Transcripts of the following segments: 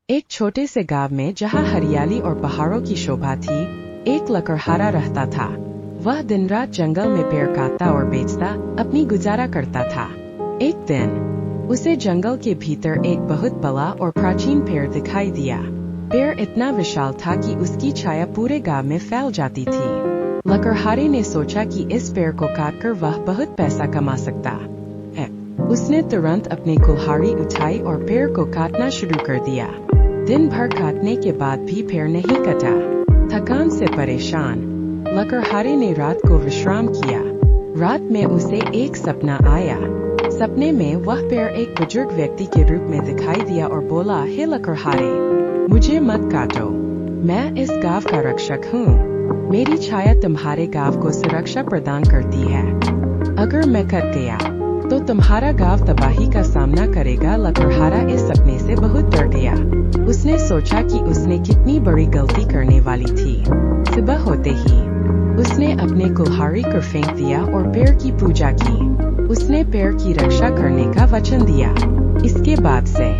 एक छोटे से गांव में जहां हरियाली और पहाड़ों की शोभा थी, एक लकड़हारा रहता था। वह दिन रात जंगल में पेड़ काटता और बेचता अपनी गुजारा करता था। एक दिन उसे जंगल के भीतर एक बहुत बड़ा और प्राचीन पेड़ दिखाई दिया। पेड़ इतना विशाल था कि उसकी छाया पूरे गांव में फैल जाती थी। लकड़हारे ने सोचा कि इस पेड़ को काटकर वह बहुत पैसा कमा सकता है। उसने तुरंत अपनी कुल्हाड़ी उठाई और पेड़ को काटना शुरू कर दिया। दिन भर काटने के बाद भी पेड़ नहीं कटा। थकान से परेशान लकड़हारे ने रात को विश्राम किया। रात में उसे एक सपना आया। सपने में वह पेड़ एक बुजुर्ग व्यक्ति के रूप में दिखाई दिया और बोला, हे लकड़हारे, मुझे मत काटो, मैं इस गांव का रक्षक हूँ। मेरी छाया तुम्हारे गांव को सुरक्षा प्रदान करती है। अगर मैं कट गया तो तुम्हारा गांव तबाही का सामना करेगा। लकड़हारा इस सपने से बहुत डर गया। उसने सोचा कि उसने कितनी बड़ी गलती करने वाली थी। सुबह होते ही उसने अपने कुल्हाड़ी को फेंक दिया और पेड़ की पूजा की। उसने पेड़ की रक्षा करने का वचन दिया। इसके बाद से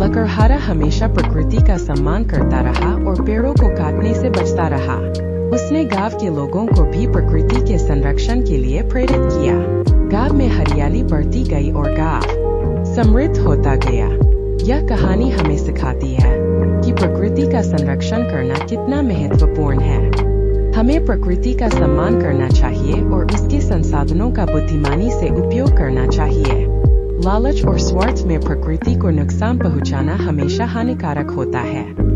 लकड़हारा हमेशा प्रकृति का सम्मान करता रहा और पेड़ों को काटने से बचता रहा। उसने गांव के लोगों को भी प्रकृति के संरक्षण के लिए प्रेरित किया। गांव में हरियाली बढ़ती गई और गांव समृद्ध होता गया। यह कहानी हमें सिखाती है कि प्रकृति का संरक्षण करना कितना महत्वपूर्ण है। हमें प्रकृति का सम्मान करना चाहिए और उसके संसाधनों का बुद्धिमानी से उपयोग करना चाहिए। लालच और स्वार्थ में प्रकृति को नुकसान पहुंचाना हमेशा हानिकारक होता है।